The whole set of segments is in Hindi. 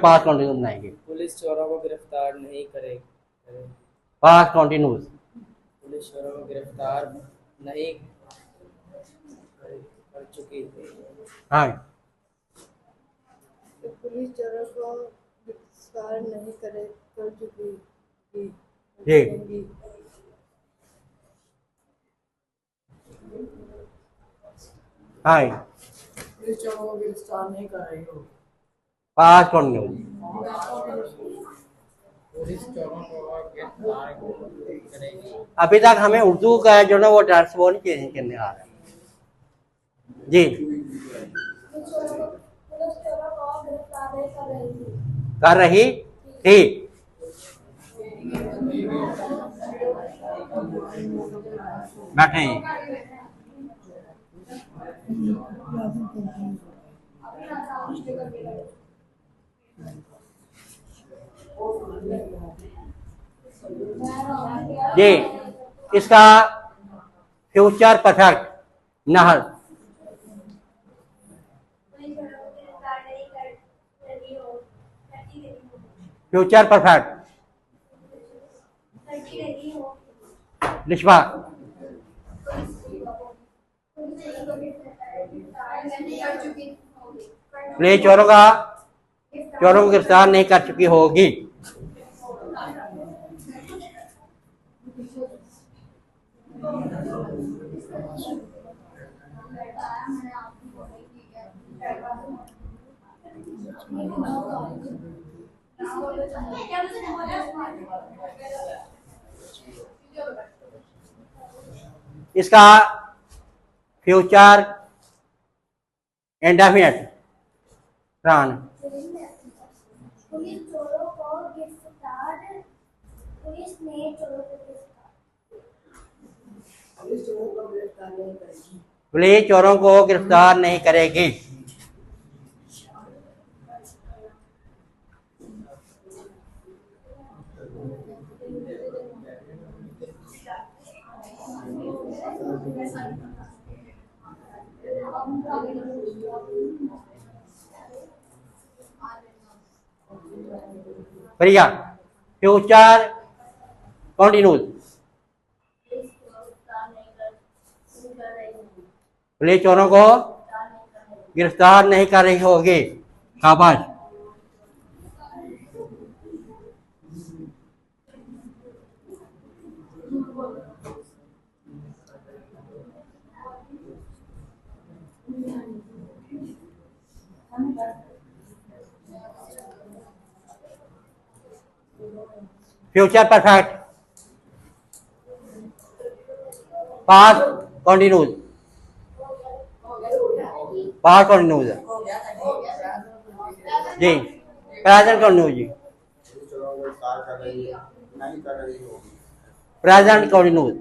पास्ट कंटिन्यूस बनाएंगे। पुलिस चोरों को गिरफ्तार नहीं करेगी। Past continuous. पुलिस चोरों को गिरफ्तार नहीं कर चुकी। हाँ पुलिस चोरों को गिरफ्तार नहीं कर चुकी जी। हाँ पुलिस चोरों को गिरफ्तार नहीं कर रही हो। Past continuous. पुलिस चोरों को गिरफ्तार करेगी। अभी तक हमें उर्दू का जो ना वो ट्रांसफर चेंज करने आ रहा है जी। कर रही थी। बैठे जी। इसका फ्यूचर परफेक्ट नहर। फ्यूचर परफेक्ट निष्पा। पुलिस चोरों को गिरफ्तार नहीं कर चुकी होगी। इसका फ्यूचर इंडेफिनिट प्राण। पुलिस चोरों को गिरफ्तार पुलिस ने चोरों को पुलिस चोरों को गिरफ्तार नहीं करेगी। प्रिया फ्यूचर कंटिन्यूस। पुलिस चोरों को गिरफ्तार नहीं कर रही होगी। शाबाश। Future perfect past continuous. Past continuous जी। प्रेजेंट कंटिन्यूस जी। Present continuous.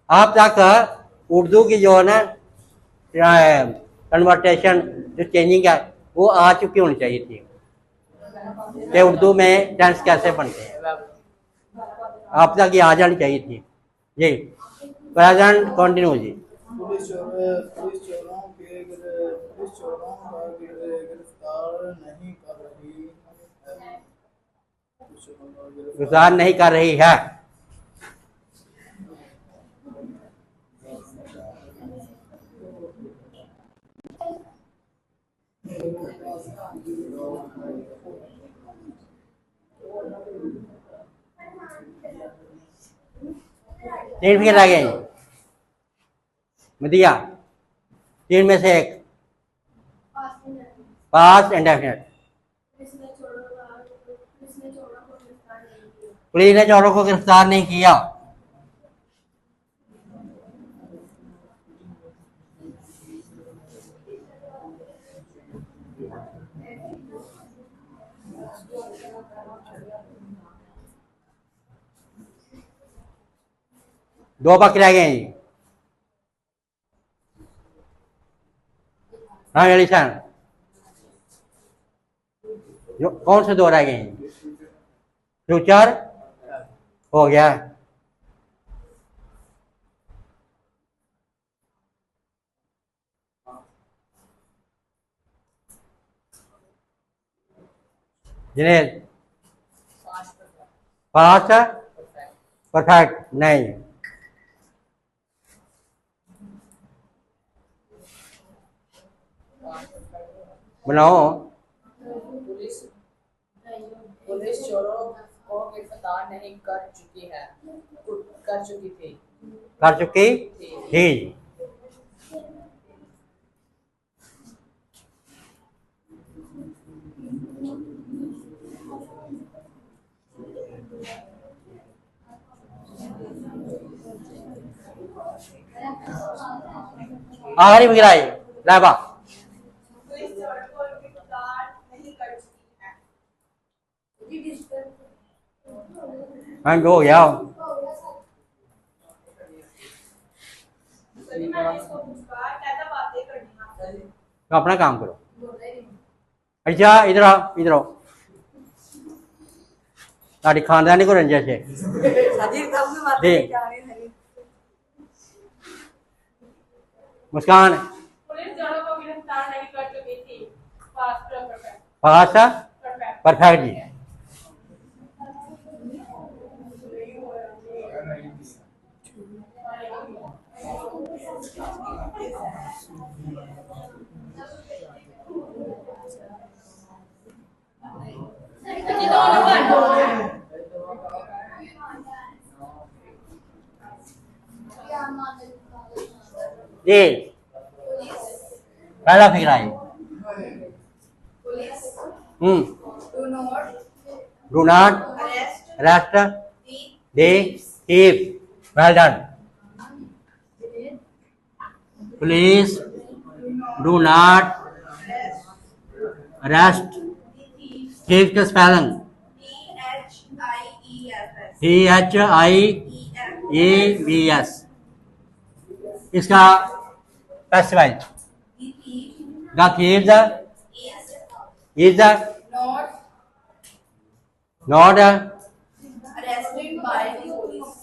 अब तक उर्दू की जो है ना कन्वर्टेशन जो चेंजिंग है वो आ चुकी होनी चाहिए थी कि उर्दू में टेंस कैसे बनते हैं। आप तक ये आ जानी चाहिए थी जी। प्रेजेंट कंटिन्यू जी। पुलिस चोरों का गिरफ्तार नहीं कर रही है। तीन फिगर लगे मदिया। तीन में से एक पास्ट इंडेफिनिट। पुलिस ने चोरों को गिरफ्तार नहीं किया। दो बाकी रह गए। हाँ एलिसन कौन से दो रह गए? फ्यूचर हो गया। Jinesh past past perfect perfect नहीं। बनाओ। पुलिस पुलिस चोरों को गिरफ्तार नहीं कर चुकी है, कर चुकी थी। कर चुकी थी। आखिरी बगैराई लाबा पुलिस चोरों को गिरफ्तार नहीं कर चुकी है। हम हो गया। तभी मैंने इसको पूछा क्या बातें करनी है। तो अपना काम करो। अच्छा इधर आओ, इधर आओ। ताड़ी खानदानी को रंजिश है जी। मुस्कान पुलिस चोरों को गिरफ्तार नहीं कर चुकी थी। Past perfect past perfect perfect जी। जी पहला फिक्र आई। Do not arrest the thief। Well done. Police do not arrest thief का स्पेलिंग THIEVS। इसका specify the thieves is not arrested by the police।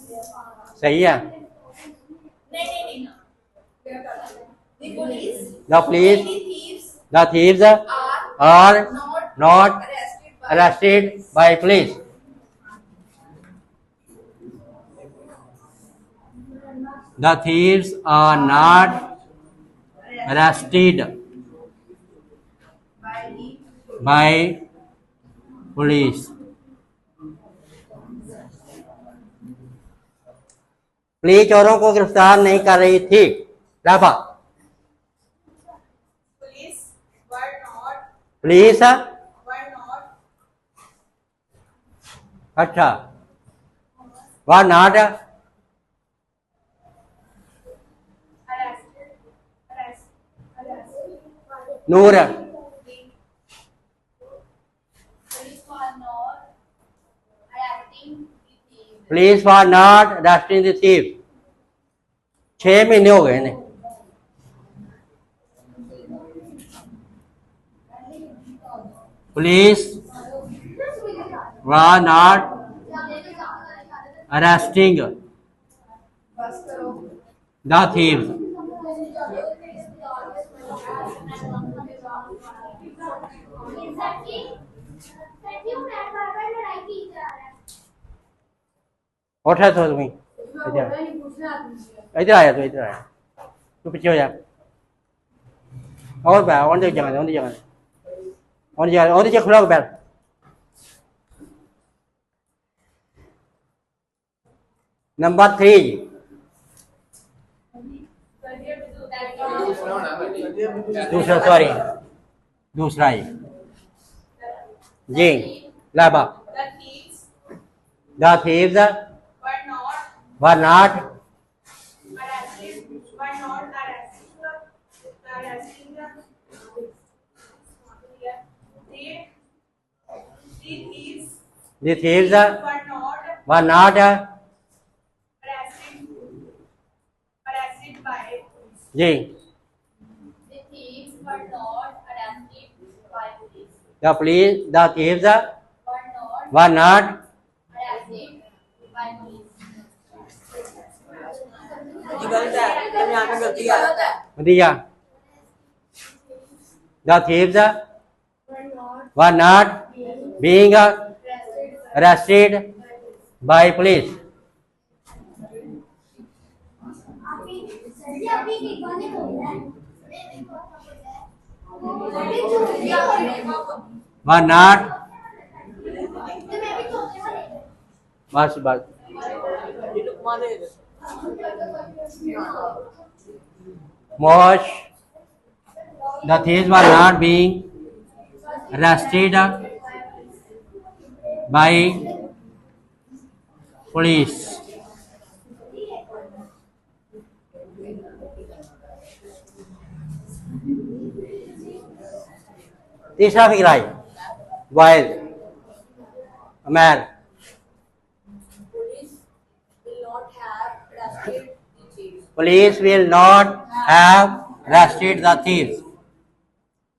सही है। नहीं the police The police the thieves the thieves are not arrested by police। The thieves are not arrested by police। Police चोरों को गिरफ्तार नहीं कर रही थी। लाफा police were not पुलिस अच्छा वह not Noor police for not arresting the thief। 6 महीने हो गए ने। Police were not arresting the thieves। उठा तो तुम्हें इधर आया तो इधर आया तू पीछे हो जा। और बैठ और जगह और जगह खुला बैठ। नंबर 3 दूसरा सॉरी दूसरा ही जी लाबा the thieves the thieves were not were not arresting the thieves were not were not arrested by जी the thieves were not arrested by police। the thieves were not were not arrested by police। गलत है, तुम यहाँ पे गलती है। दिया the thieves were not were not being arrested by police. Were not, बस Mosh, the thieves were not being arrested by police. तीसरा फिक्र है wise अमैर Police will not have arrested the thieves.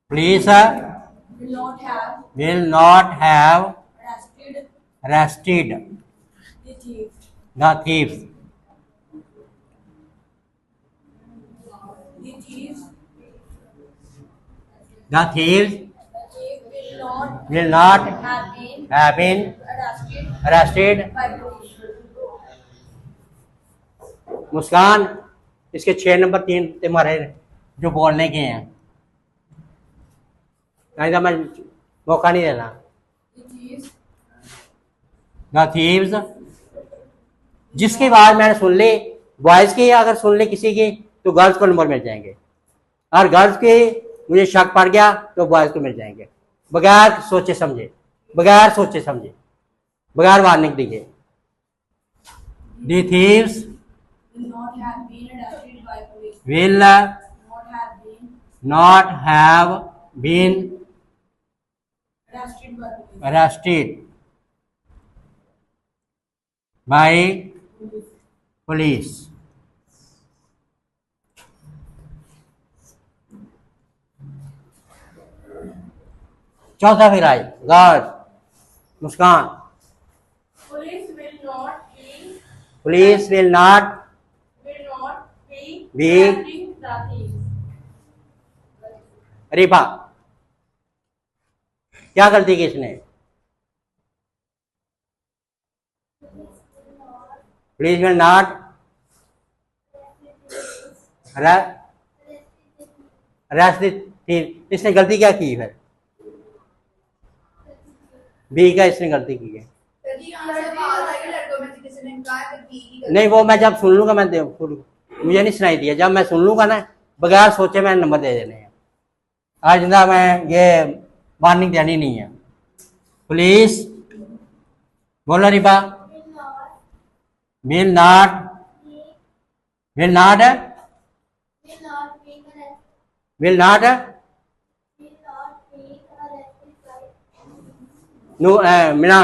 police will not have arrested the thieves. Police Will not have will not have arrested arrested the thieves. the thieves. The thieves The thieves will not will not have been have been arrested arrested. by police. मुस्कान इसके 6 नंबर 3 तुम्हारे जो बोलने के हैं नहीं तो मैं मौका नहीं देना. The thieves The thieves जिसकी बात मैंने सुन ली बॉयज की अगर सुन ली किसी की तो गर्ल्स को नंबर मिल जाएंगे और गर्ल्स की मुझे शक पड़ गया तो बॉयज को मिल जाएंगे बगैर सोचे समझे बगैर वार्निंग दिए. The thieves will not have been arrested by police. will Not have been not have been arrested by police. arrested by police. चौथा फिर आई गार्ड मुस्कान. Police will not be police will not be arresting the thieves. रिफा क्या गलती की इसने. Police will not arrest thief. इसने गलती क्या की फिर बी का इसने गलती की है. नहीं वो मैं जब सुन लूंगा मैं मुझे नहीं सुनाई दिया जब मैं सुन लूंगा ना बगैर सोचे मैं नंबर दे देने हैं. आज ना मैं ये वार्निंग देनी नहीं है. पुलिस बोलो रिबा will not will not be will not arrested by नो मिला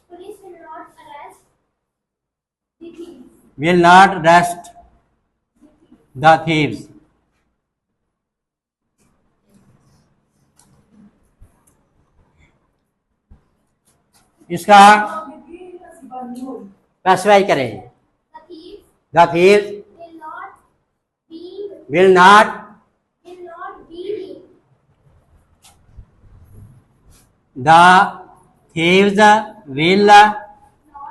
police will not arrest the thieves. will not arrest the thieves. इसका स्पेसिफाई करें. The thieves The thieves will not be will not be the thieves will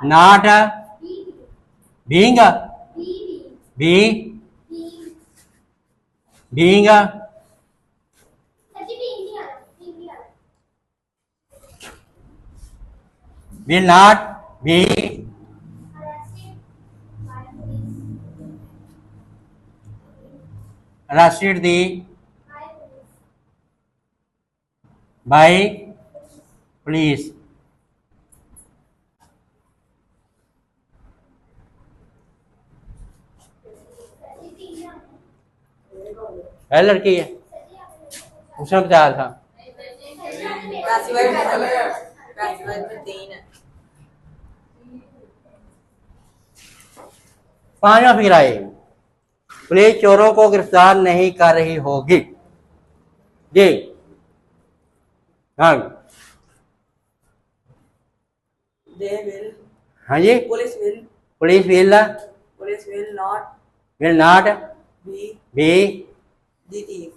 not being be being will not be arrested by police. है लड़की है उसने बताया था. पांचवा फिर आए पुलिस चोरों को गिरफ्तार नहीं कर रही होगी. जी हाँ They will. हाँ जी. Police will. Police Police will not will not be be the thief.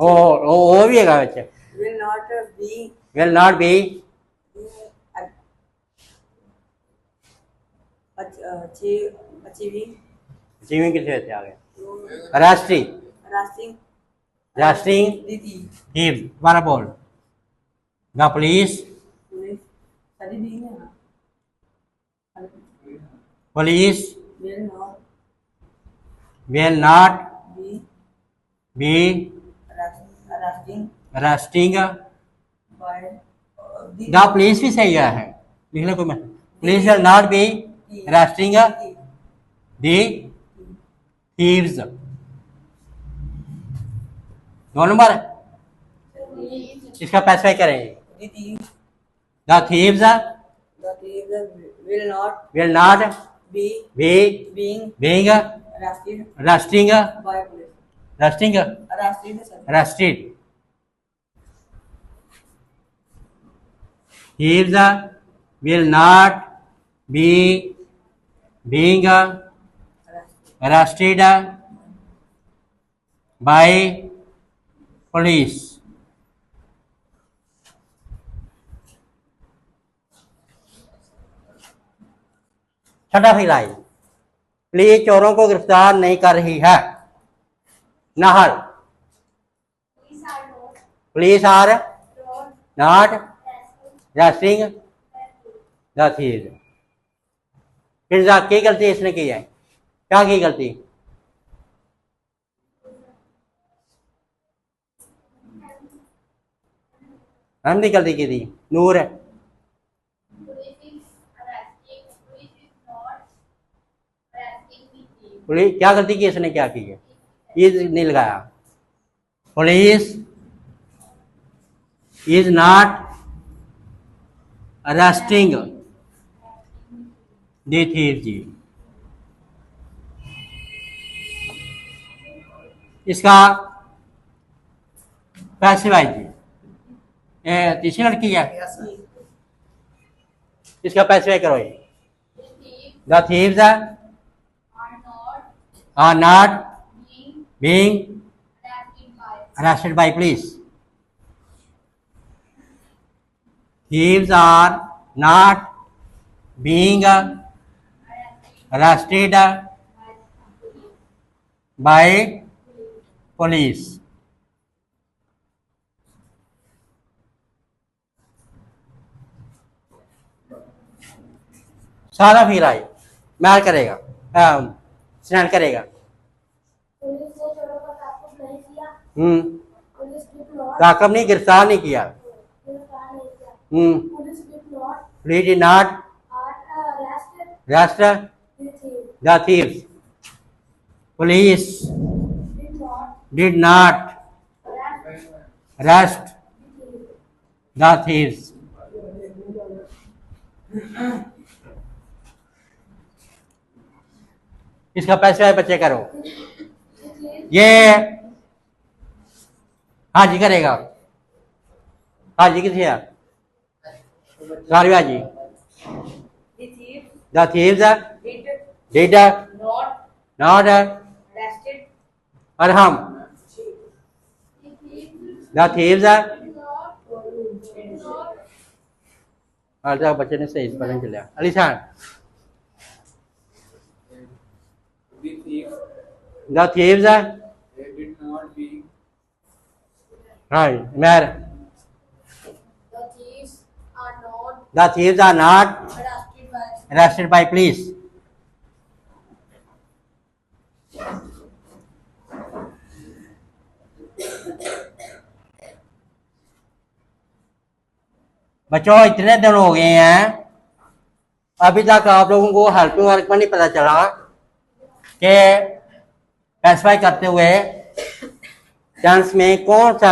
ओ भी है बच्चे। will not be will not B achieving achieving किसे होते आगे राष्ट्रीय rushing राष्ट्रीय the thief. थीव्स दोबारा बोल द पुलिस पुलिस सभी नहीं है police will not will not be be arresting arresting by the police भी सही है लिख लो कोई मैं police will not be arresting the thieves 2 number इसका पैसा करेंगे the thief. The thieves The thief will not will not be be being being arrested arresting by police. Arresting Arrested sir. arrested. Thieves will not be being arrested by police. छठा फिलाई पुलिस चोरों को गिरफ्तार नहीं कर रही है नहर Police are not police are not arresting रेस्टिंग द थीव्स फिर क्या गलती इसने की है क्या की गलती हमने गलती की थी नूर है Police is arresting. Police is not arresting the thief. Police क्या गलती की इसने क्या की है ये नहीं लगाया police is not arresting the thieve जी इसका पैसे भाई जी तीसरी लड़की है इसका पैसे करो ये The thieves the thieves are not are not being being arrested by arrested by police. Thieves are not being arrested by police. सारा फिर आई मैल करेगा स्नैन करेगा पुलिस ने चोरों का ताक़ुब नहीं किया पुलिस did not ताकब नहीं गिरफ्तार नहीं किया गिरफ्तार नहीं किया police did not police did not arrested arrest the thief the thieves. Police did not did not arrest the thieves. इसका पैसे बच्चे करो ये हाजी करेगा हाजी किसे है गारवी हाजी The thief the thieves did did not not arrested अरहम द थीव्स बच्चे ने सही पढ़ने चलिया अलीशान The thief the thieves they did not be right मैर the thieves are not the thieves are not arrested by arrested by police. बच्चों इतने दिन हो गए हैं अभी तक आप लोगों को हेल्पिंग वर्क में नहीं पता चला कि स्पेसिफाई करते हुए टेंस में कौन सा